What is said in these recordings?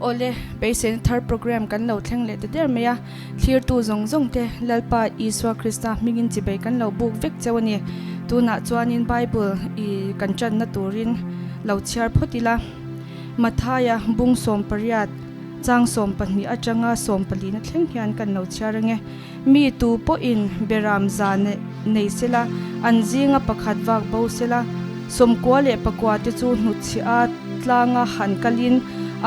ole Beiseina Thar program kan lo thleng le te der meya clear tu zong te lalpa Iswa Krista mingin chi bei kan lo buk vek chawani tuna chuanin Bible I kan chan na turin lo chiar photila mathaya bung som pariat chang som pahni atanga som pali na thleng hian kan lo chiarange mi tu po in beram zane nei sela anjinga pakhat wak bo sela somkwa le pakwa te chu hnuchi a tlanga han kalin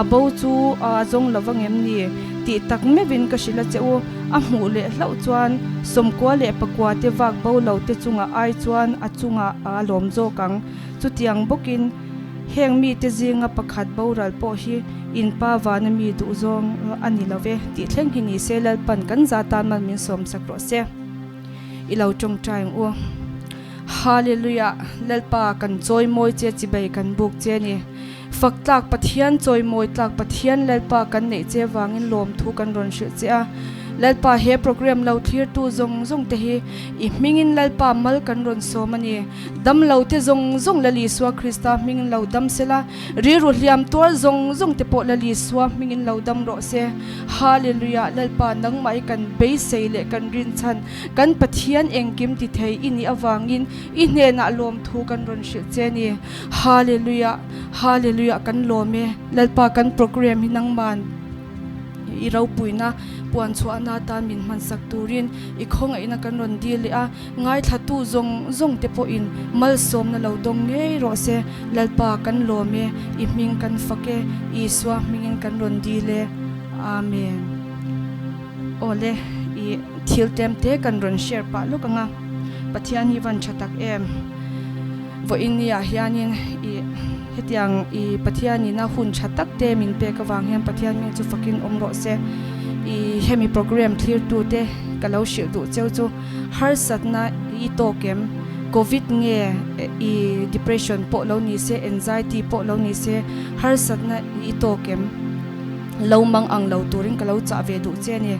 abo chu azong lawangem ni ti tak me win ka shila cheu a hmu le hlau chuan somkwa le pakwa te wak bo lo te chunga ai chuan a chunga a lawm zo kang chu tiang bokin heng mi te zinga pakhat bo ral po hi in pa wana mi du zong ani love ti thleng hi ni selal pan kan za tan man min som sakro se ilo tong tang o hallelujah lalpa kan choi moi che chi bei kan buk che ni fak tlak pathian choi moi tlak pathian lalpa kan nei che wangin lom thu kan ron shi che a lalpa he program lo clear tu zong te hi I mingin lalpa mal kan ron so mani dam lo te zong lali swa Krista mingin lo dam sela ri ru hliam tor zong te po lali swa mingin lo dam ro se hallelujah lalpa nang mai kan Beisei le kan rin chan kan pathian engkim ti thei ini awangin I hne na lom thu kan ron shi che ni hallelujah kan lome lalpa kan program hinang man irau puina puan chuana ta min man sak turin I khonga ina kan ron dil a ngai thatu zong te po in mal som na lo dong ngei ro se lalpa kan lome I ming kan fake Iswa mingin kan ron dile amen ole I thil tem te kan ron share pa lokanga Pathian hi van chatak em vo inia hianin I hetiang I Pathian ni na hun chatak te min pe ka wang hian Pathian mi chu fakin omro se I hemi program clear tu te kalau shil du cheu chu harsatna I tokem covid nge I depression po lo ni se anxiety po lo ni se harsatna I tokem lawm ang lo turing kalau cha ve du che ni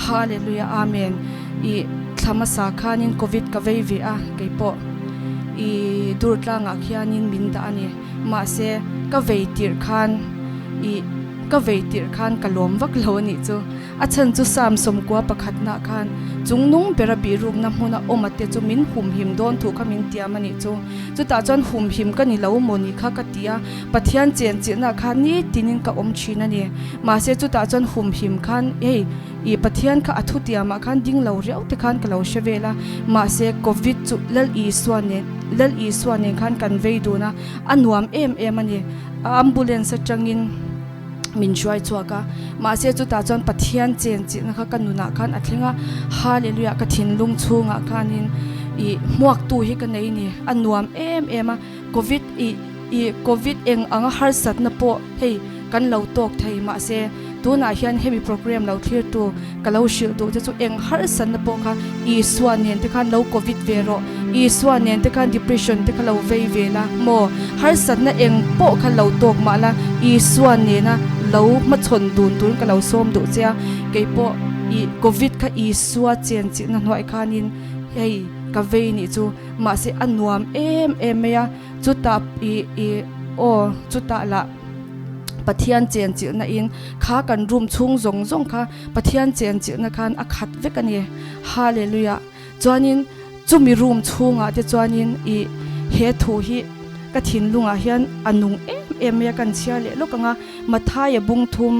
hallelujah amen I thamasa khanin covid ka ve ve a ke po I durtlanga khianin minda ani ma se ka veitir khan I ka veitir khan kalom wak lo ni chu achan chu sam som kwa pakhatna khan chungnung bera bi rum na hmuna omate chu min hum him don thu khamin tiamani chu ta chon hum him ka ni lo moni kha ka tia pathian chen na khan ni tinin ka om china ni ma se chu ta chon hum him khan ei I pathian ka athu tiama khan ding lo reu te khan ka lo shevela ma se covid chu lal I swane khan kan vei du na anuam em ani ambulance changin min shuai chuaka ma se chu ta chon pathian chen na kha kanuna khan athlinga hallelujah ka thinlung chunga khanin I muak tu hi ka nei ni anuam em a covid I covid eng anga harsatna po hei kan lo tok thei ma se tuna hian hemi program lo clear tu kalau shil tu chu eng harsatna po kha Iswa nen te khan lo covid vero Iswa nen te khan depression te khala vei vela mo harsatna eng po kha lo tok ma la Iswa nena lo ma chon dun ka lo som du cha ke po I covid kha Iswa chen na noi khanin hei ka vei ni chu ma se anuam em ya chu ta chu ta la Pathian chen na in kha kan room chung zong kha Pathian chen na khan akhat vekani hallelujah chuanin chumi room chunga te chuanin I he thu hi ka thinlunga hian anung em ya kan chia le lokanga mathaya bung thum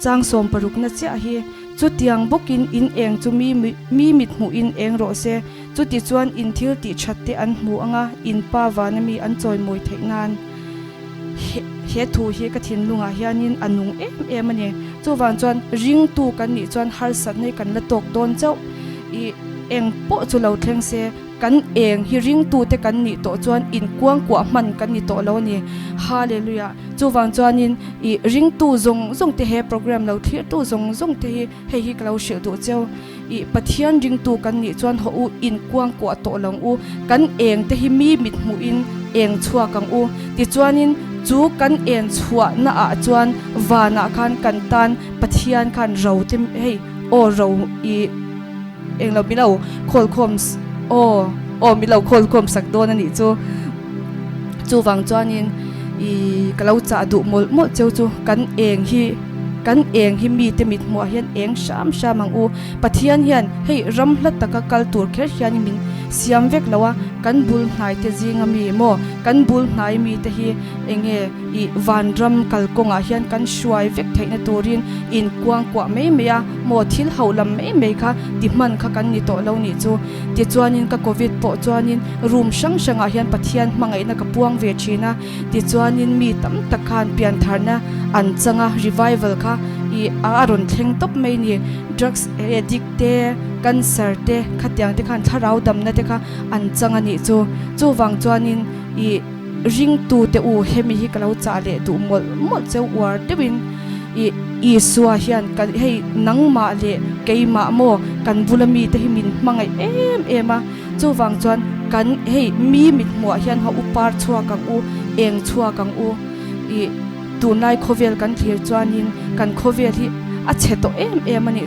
chang som paruk na cha hi chu tiang bokin in eng chu mi mit mu in eng ro se chu ti chuan in thil ti thatte an hmu anga in pa wana mi an choi moi theinan he thu hi ka thinlunga hianin anung em ani chu wan chuan ring tu kan ni chuan harsat nei kan la tok don chau I eng po chu lo thleng se kan eng hi ring tu te kan ni to chuan in kuang kwa man kan ni to lo ni hallelujah chu wan chuanin I ring tu zong te he program lo thir tu zong te hi kalo shil du cheu I pathian ring tu kan ni chuan ho u in kuang kwa to long u kan eng te hi mi mit mu in eng chua kang u ti chuanin chu kan en chua na a chuan wana khan kan tan pathian khan ro te hei o ro I eng lo bilau khol khoms o mi lo khol khom sak don ani chu wang chuanin i kalau cha du mol mo cheu chu kan eng hi mi te mit mo hian eng sham ang u pathian hian hei ram hla taka kal tur kher hian min siam vek lawa kan bul hnai te jinga mi mo kan bul hnai mi te hi enge i van ram kal konga hian kan shuai vek theina turin in kuang kwa me meya mo thil haulam me kha ti man kha kan ni to lo ni chu ti chuanin ka covid po chuanin room shanga hian pathian hmangai na ka puang ve thina ti chuanin mi tam takhan pian tharna an changa revival kha i aron thleng top mai ni drugs addict te cancer te khatyang te khan Thlarau damna te kha an changa ni chu wang chuanin i ring tu te u hemi hi kalau cha le du mol cheu war tewin i suwa hian kan hei nangma le keima mo kan bulami te hi min hmangai em a chu wang chuan kan hei mi mit mo hian ha upar chhuwa kang u eng chhuwa kang u i tunai khovel kan thlir chuanin kan khovel hi a cheto em ani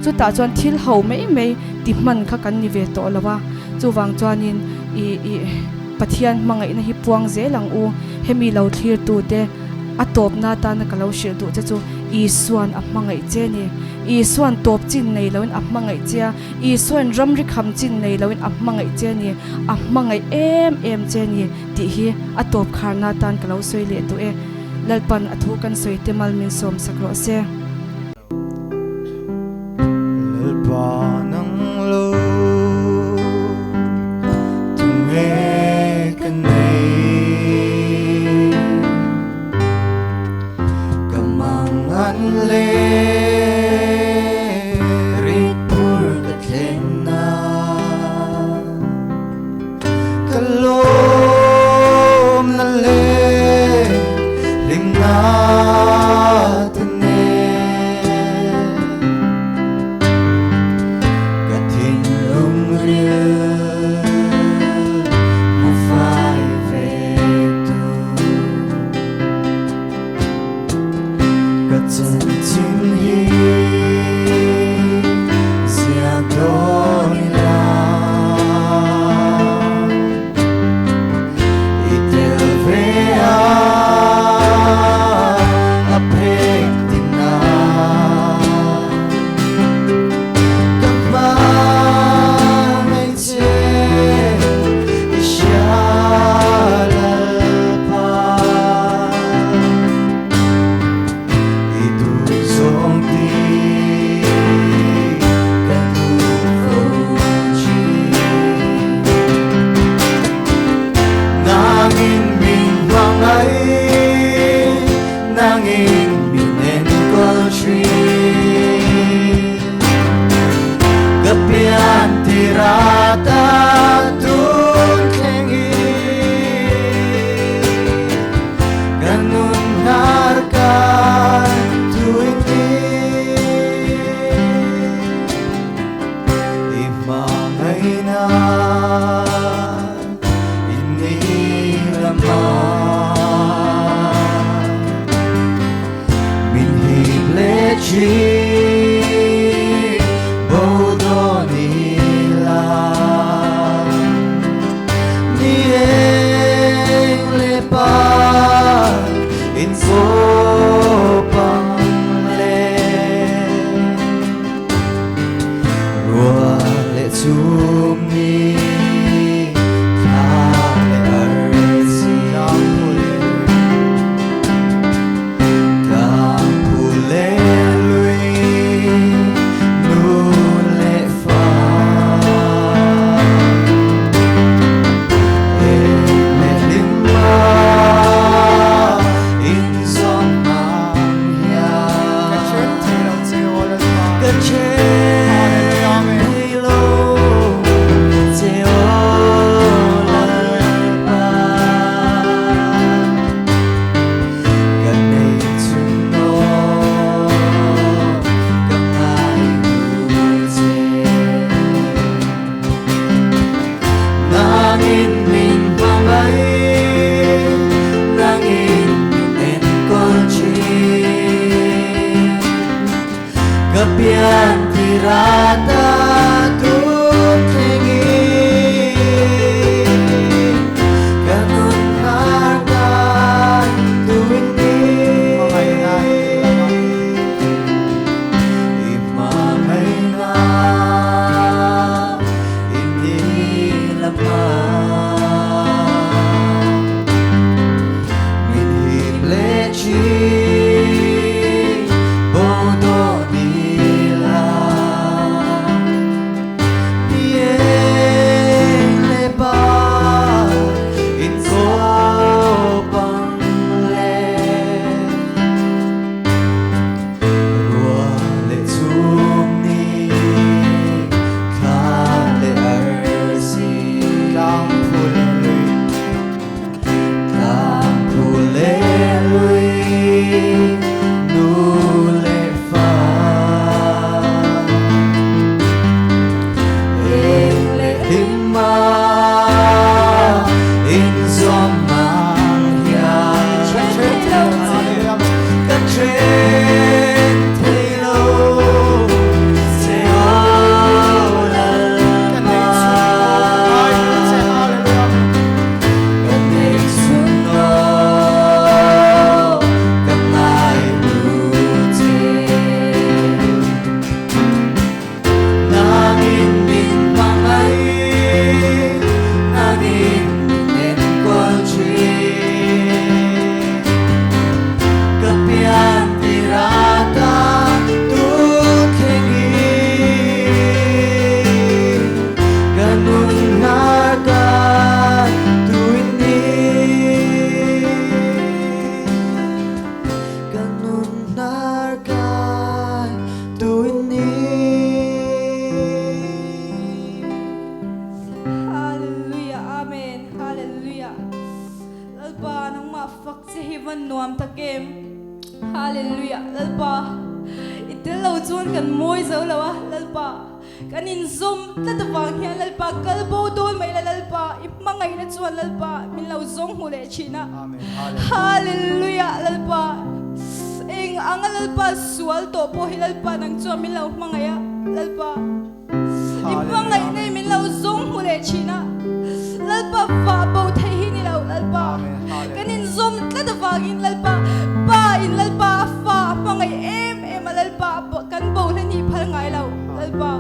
chu ta chuan thil ho mai ti man kha kan ni ve to lawa chu wang chuanin i pathian mangai na hi puang zelang u hemi lo thlir tu te atop na ta na kalau shil tu chu i suan a mangai che ni i suan top chin nei loin a mangai chia i suan ram ri kham chin nei loin a mangai che ni a mangai em che ni ti hi atop kharna tan kalau soi le tu e lalpan athu kan soi te mal min som sakro se lalpa nang lo tume kanai kamangan le ripur katlena kalom na le limna tene ma min him le chi bo do ni la bien le ba in so bang le rua le zum ni kha le arsi lang phule lui nu le fa le himma in zom mang ya ka chen thei lo se o la ma ka nei sun no ka ngai lu te nangin min mangai nangin en kwal chi kapian tirata tu khengi ganun naga tuini ganun naga tuini Hallelujah, Amen, Hallelujah. Lalpa nang mafak si heaven nuam takim. Hallelujah, lalpa. Itilaw chuan kan moy zo lawa lalpa. Kanin zoom tatawang hiya lalpa kalbo don may lalpa. Ipmangay na chuan lalpa minlaw zong hule china. Hallelujah, lalpa. Ing ang lalpa sual to po hilalpa nang chuan minlaw mangaya lalpa. Ipmangay na minlaw zong hule china. Lalpa va bo thei hinilaw lalpa. Kanin zoom tatawagin lalpa. Pa in lalpa fa mangay em lalpa kan bo ni phal ngai law lalpa.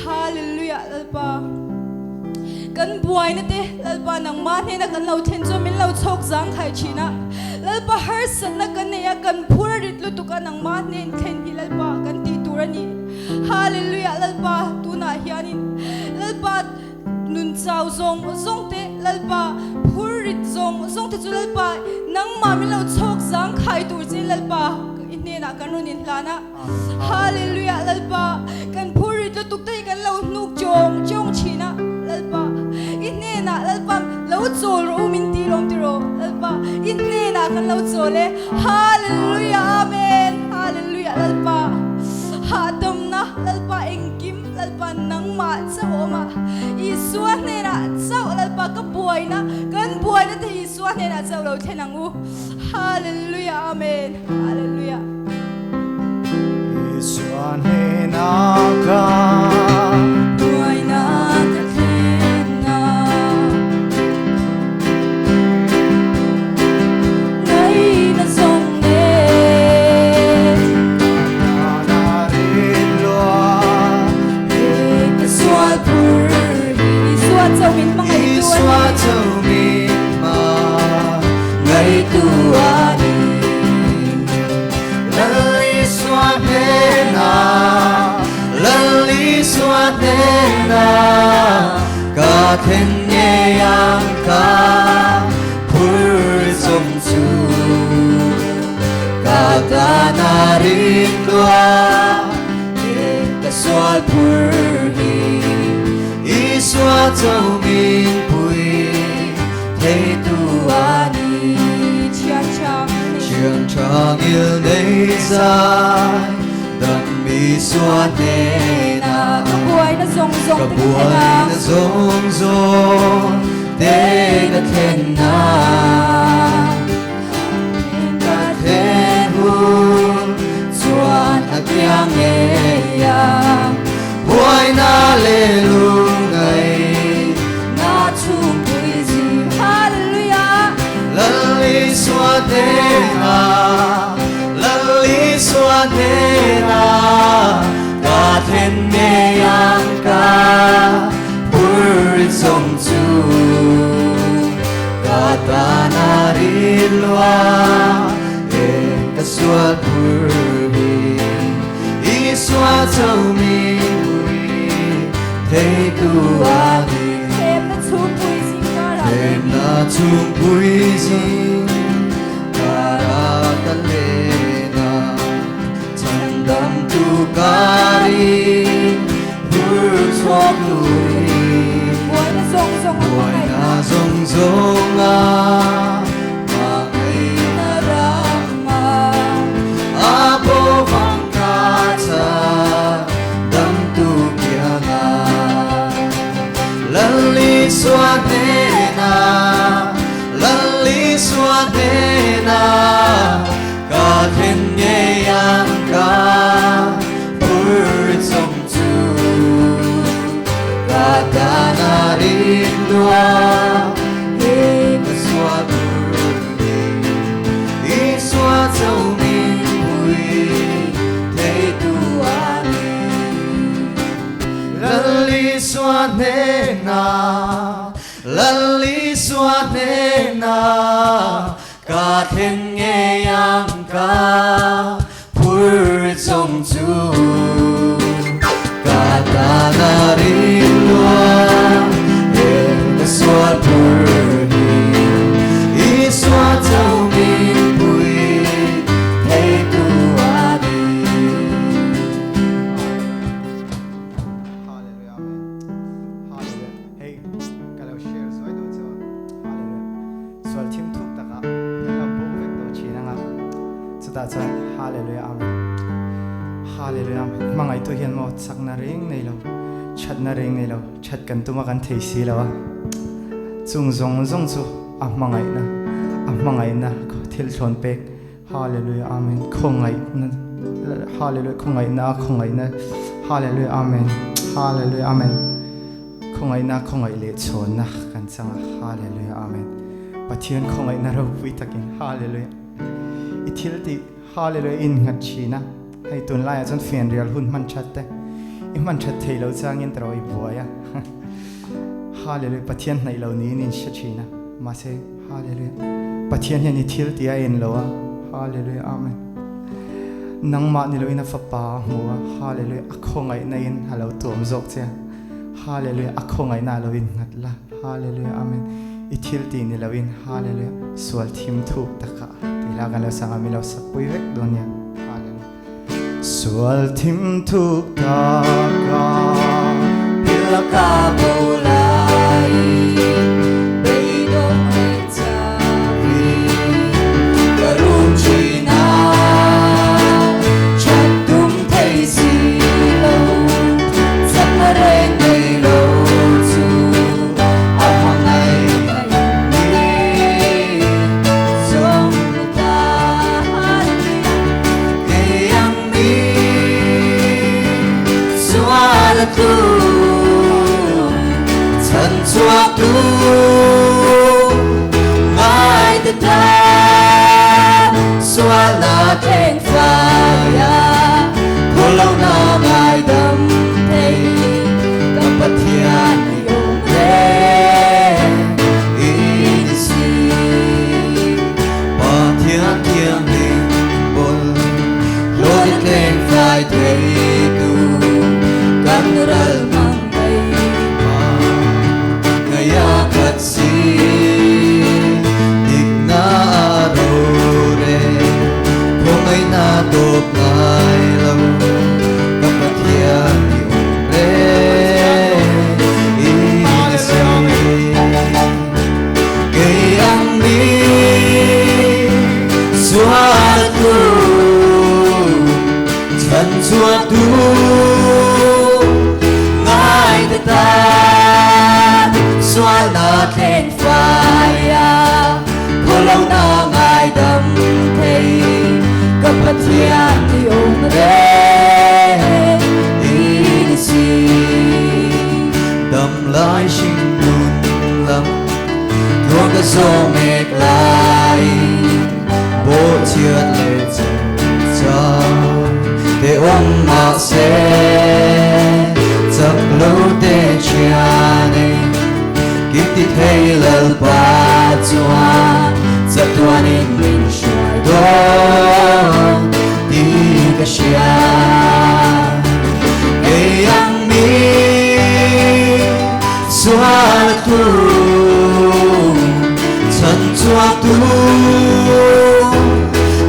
Hallelujah, lalpa. Kan buai na te lalpa nang man he na kan lau then zo min lau chok zang khai china lalpa harsatna kan ne ya kan phurit lutuka nang man ne then hi lalpa kan ti turani. Hallelujah, lalpa tuna hianin lalpa nun chaw zong te lalpa phurit zong te chu lalpa nang ma min lau chok zang khai tur chi lalpa inne na kanunin hlana. Hallelujah, lalpa kan phurit lutuk te kan lau nuk chong china lalpa inne na lalpa lau chol ro min ti rom ti ro lalpa inne na kan lau chole. Hallelujah, amen, hallelujah, lalpa hadam na lalpa engkim lalpa nang ma chawma iswa ne na chaw lalpa ka buai na kan buai na te iswa ne na chaw lo thenang u. Hallelujah, amen, hallelujah. Iswan he na ka Buai na kathena ngai nazawng ne na rin loa swal pur iswa chaw min mangai iswa chau min ma ngai tuani lali swanena ka then ye yang ka phur som chu ka ta na rin loa ka swal phur hi iswa chau min pui thei tuani Trường trăng yêu lấy dài đậm mi xuân nè na ka buai na zong te ka then na ka then hun xuân akyang nghe yang buai na le lu ngày na thupui ji. Hallelujah, lali swanena ka then me yang ka pur trong chu kata narilwa ka suat purbi iswa châu mi thấy tu ani thêm na chung pui sin kara kalena chandam tu kari pur chok lui boy na zong zong a mangai na rama apo vang kata dam tu kiana lali swadena ka khen ye yang ka pur trong chu ka ta na rin dua he ka swa pur i swa châu min pui thấy tu ani lali swadena ka khen ye yang ka pur trong chu ka ta na rin dua he ka swa pur i swa châu min pui thấy tu ani Hallelujah, amen. Hallelujah. Hey, kalau share so itu so. Hallelujah. Soal tim thuk taka, kalau bukan itu cina ngap. Sudah so. Hallelujah, amen. Hallelujah, amen. Mangai tu hian mau sak na ring nei lo, chat na ring nei lo, chat kan tu makan teisi lo. Zung chu, mangai na, thil thon pek. Hallelujah, amen. Khongai na, hallelujah, khongai na. Hallelujah, amen. Hallelujah, amen. Khongai le chon na kan sanga. Hallelujah, amen. Pathian khongai na ro pui takin. Hallelujah. Ithil ti hallelujah in ngat china. Hai tun lai chon fian real hun man chat te. I man chat thei lo changin troi buaya. Hallelujah. Pathian nei lo ni in china. Ma se hallelujah. Pathian hian ithil ti a in lo a. Hallelujah, amen. Nang ma ni lo ina fa pa mua. Hallelujah. Akhongai na in halo tuam zok che. Hallelujah. Akhongai na lo in ngatla. Hallelujah, amen. Ithil ti ni lo in hallelujah. Sual thim thuk taka. Tila kan lo sanga mi lo sakpui vek donya. Hallelujah. Sual thim thuk taka. bila ka bolai beidong etapi karun china chatum thei si lo sakare nei lo chu amang ngai ni zong ta ke yang ni suala tu chua tu ngai thlang xóa na trên phaya cô lâu na ngai đâm thấy tâm Pathian yêu thế in si Pathian thiêng liêng bồn lối lên vai thấy tu căn rel mang si digna rore kung ay natop ngai lam kapathian re inasay kayang ni suatu chan suatu ngai tata xóa na trên phaya cô lâu na ngai đâm thấy cấp Pathian yêu re in si đâm lại sinh đun lắm thuốc cái số mệt lại bố chiết lệ cho để ông mà sẽ giấc lâu để chia này ti thấy lalpa chua giật tuan in mình xoay đó đi cái xia ngày ăn mi xóa tu chân chua tu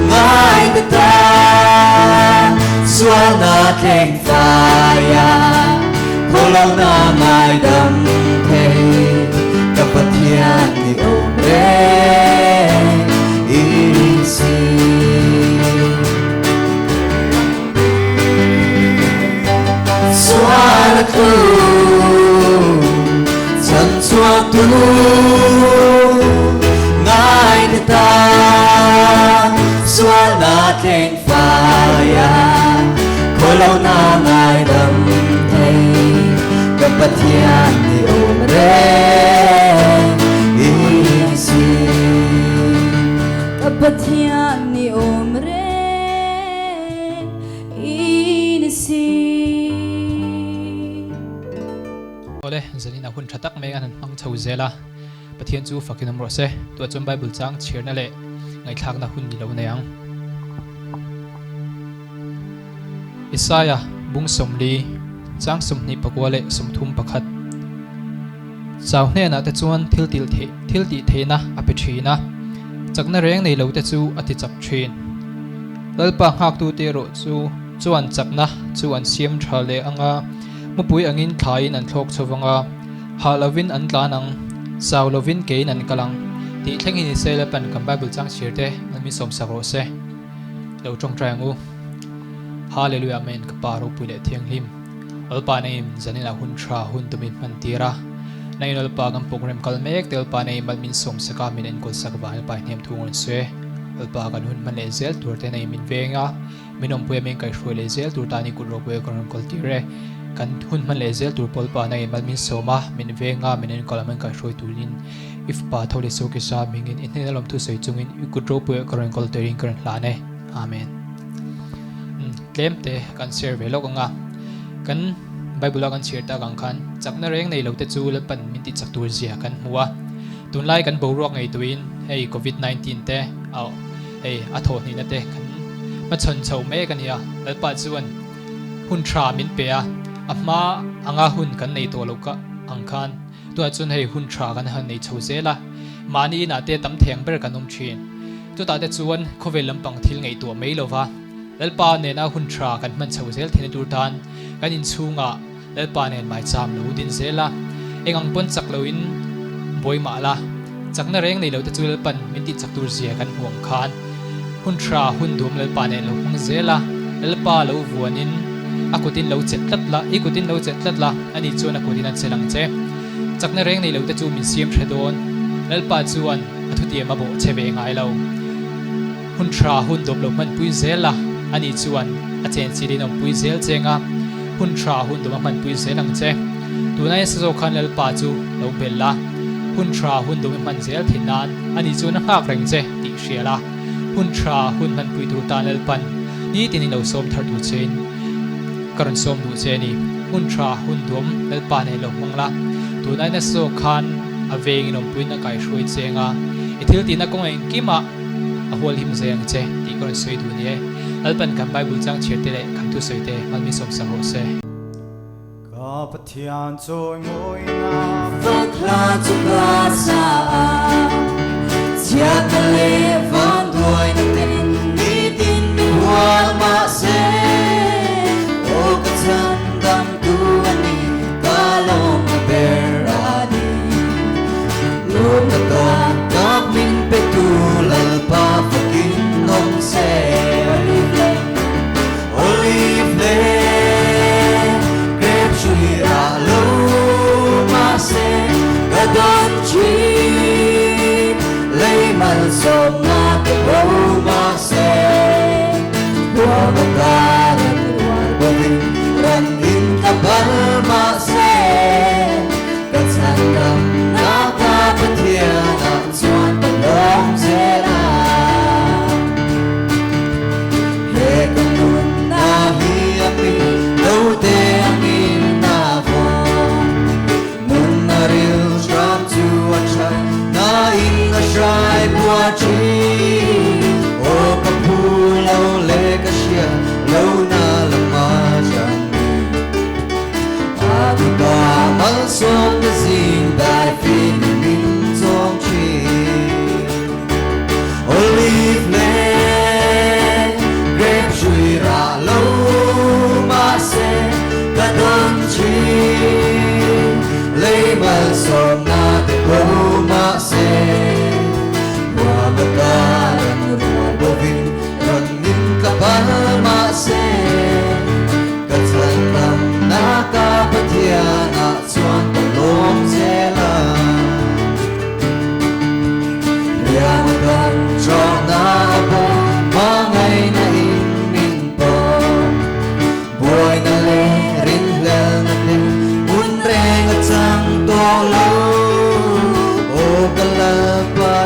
ngai ta xóa na thlang fire cô lâu na ngai đâm thế gặp Pathian thì ôm rê isi xóa là tu chân xóa tu ngai ta xóa là thlang fire cô lâu na ngai đâm gặp Pathian thì ôm rê isi gặp Pathian thì ôm rê isi ole zanina hun thatak me an hmang chho zela Pathian chu fakin amro se to chom Bible chang chhirna le ngai thak na hun ni lo neyang Isaiah bung somli chang somni pakwale somthum pakhat chaw hne na te chuan thil ti theina apethina chakna reng nei lo te chu ati chak thin lalpa hak tu te ro chu chuan chakna chuan siam thale anga mupui angin thain an thlok chawanga halovin an tlanang chaw lovin kein an kalang ti thleng hi sele pan kam Bible chang chirte ami som sakro se lo tong trangu hallelujah amen kaparo pule thianghlim alpa nei zanina hun thra hun tumin mantira nei alpa gam program kalmek telpa nei malmin som saka min en kol sakwa alpa hnem thungon se alpa kan hun man le zel turte nei min venga minom pue men kai hroi le zel tur tani kul ro pue kan kol tire kan hun man le zel tur polpa nei malmin soma min venga min en kolamen kai hroi turin if pa thole so ke sa mingin in helom thu sei chungin kul ro pue kan kol tiring kan hlane amen lemte kan share velok nga kan Bible kan share ta gang khan chakna reng nei lo te chu le pan min ti chak tur zia kan huwa tunlai kan borok ngei tuin hey covid 19 te au hey atho ni na te kan ma chon chho me kan ya lalpa chuan hun thra min pe a ama anga hun kan nei to lo ka ang khan to chun hey hun thra kan han nei chho zela mani na te tam theng ber kan um thin to ta te chuan khovel lampang thil ngei to me lova lalpa ne na hun thra kan man chho zel thine tur tan kan in chunga lalpa ne mai cham lo din zela engang pon chak lo in boima la chakna reng nei lo te chul pan min ti chak tur zia kan huang khan hun thra hun dum lalpa ne lo hung zela lalpa lo vuanin akutin lo chetlat la ikutin lo chetlat la ani chuan akutin an chelang che chakna reng nei lo te chu min siam thredon lalpa chuan athuti ma bo chebe ngai lo hun thra hun dum lo man pui zela ani chuan a chen chirin om pui zel chenga hun thra hun dum man pui zelang che tunai so khan lalpa chu lo bella hun thra hun dum man zel thinan ani chuan hak reng che ti hriala hun thra hun man pui tur ta lalpan ni tin lo som thar tu chen karon som du che ni hun thra hun dum lalpa ne lo mangla tunai na so khan aveng nom pui na kai hroi chenga ithil ti na kong eng kima a hol him zeng che ti karon soi du ni alpan kan Bible chang chirte le kan tu soite malmi som sa ho se gặp Pathian trôi ngôi na Phật la chu ba sa chia ta le van đuôi tên đi tin mình hoa ma se o ka chan dam tu ani ka lom na beradi lo ka ta min pe tu lalpa fakin nom se olive lane grape hria lo ma se gadon chi lấy mal som na te ro ma se wa ta ran wa ran in ta bal ma se ka chan dam na ta Pathian am chuan ta lom zela he kan nun na hi api lo te angin na vo nun na ril tram tu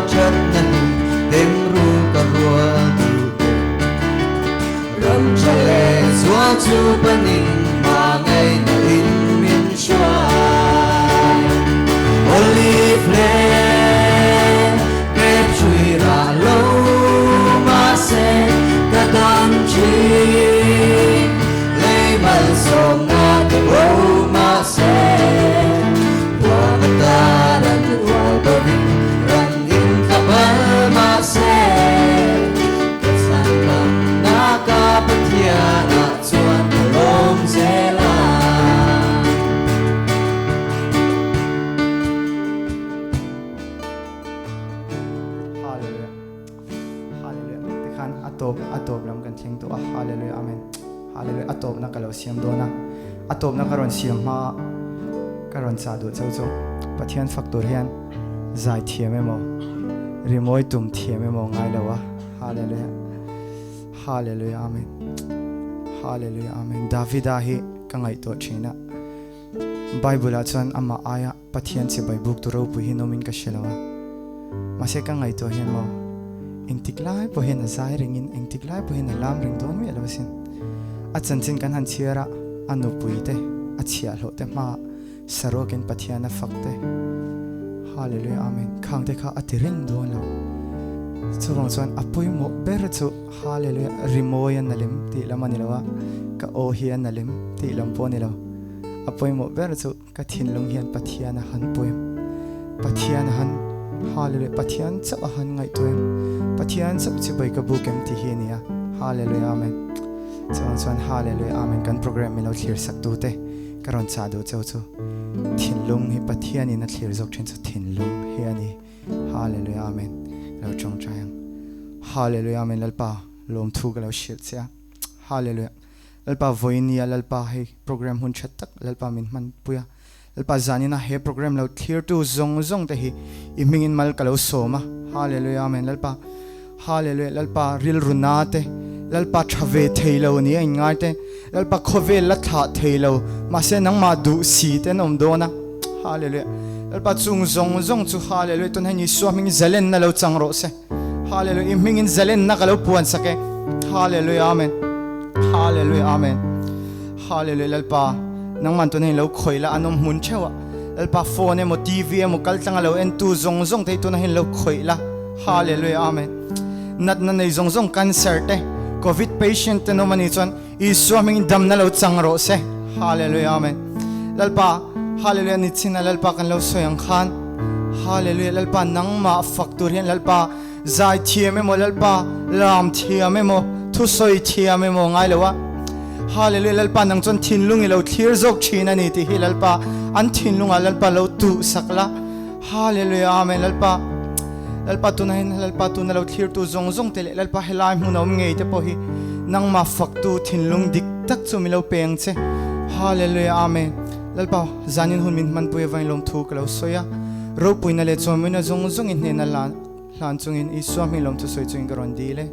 chất năn đêm ru cả rùa đủ râm cha lệ xóa chu bên in mà ngày na in min xoay olive lệ kẹp chui ra lâu mà sẽ cả đàn chi lấy mal sông ngã cái bầu mà sẽ qua mặt ta dan qua bờ vinh ran in kapal mà sẽ kesangkam naka Pathian nak cuan belum zela Hallelujah Hallelujah tikhan atop lam kan thing to hallelujah amen hallelujah atop na kalau siam do na atop na karon siam ma karon sa do chau chau Pathian factor hian zai thiam emo rimoi tum thiam emo ngai lawa hallelujah hallelujah amen hallelujah amen davida hi kangai to china bible a chan ama aya Pathian se bible tu ro pu hi nomin ka shelawa mase kangai to hian mo engtiklai po hian azai ringin engtiklai po hian lam ring don mi alawasin a chanchin kan han chiara anu puite a chia lo te ma saroken Pathian a fakte hallelujah amen khangte kha atiring don lo chuwang chuan apoi mo ber chu hallelujah rimoyan nalim ti lamanilawa ka o hian nalim ti lampo nilo apoi mo ber chu ka thinlung hian Pathian a han poim Pathian han hallelujah Pathian cha a han ngai toim Pathian cha chi bai ka bukem ti hi nia hallelujah amen chuan hallelujah amen kan program mi lo thlir sak tu te karon cha do chau chu thinlung hi Pathian in a thlir jok thin chu thinlung hi ani hallelujah amen lo chong chang hallelujah amen lalpa lom thu ka lo shit sia hallelujah lalpa voinia lalpa he program hun chat tak lalpa min man puya lalpa zanina he program lo clear tu zong te hi imingin mal ka lo soma hallelujah amen lalpa hallelujah lalpa ril runate lalpa thave theilo ni ngate lalpa khove la tha theilo ma se nang ma du si te nom dona hallelujah lalpa chung zong chu hallelujah ton hani swaming zalen na lo changro se hallelujah imingin zalen na ka lo puan sake hallelujah amen hallelujah amen hallelujah lalpa nang man ton lo khoila anom mun chewa lalpa phone mo tv mo kal tanga lo en tu zong te ton hin lo khoila hallelujah amen nat na nei zong cancer te covid patient te no mani chon I swimming dam na lo changro se hallelujah amen lalpa hallelujah ni china lalpa kan lo soyang khan hallelujah lalpa nang ma factor hian lalpa zai thiam emo lalpa lam thiam emo thu soi thiam emo ngai lowa hallelujah lalpa nang chon thinlung lo thlir jok thina ni ti hi lalpa an thinlunga lalpa lo tu sakla hallelujah amen lalpa tunahin lalpa tuna lo thlir tu zong te lalpa helai hmuhnawm ngei te po hi nang ma faktu thinlung dik tak chu mi lo peng che hallelujah amen lalpa zanin hun min man pui vain lom thu ka lo soya ro puina le chomina zong in hne na lan hlan chungin I swam mi lom thu soi chung garon di le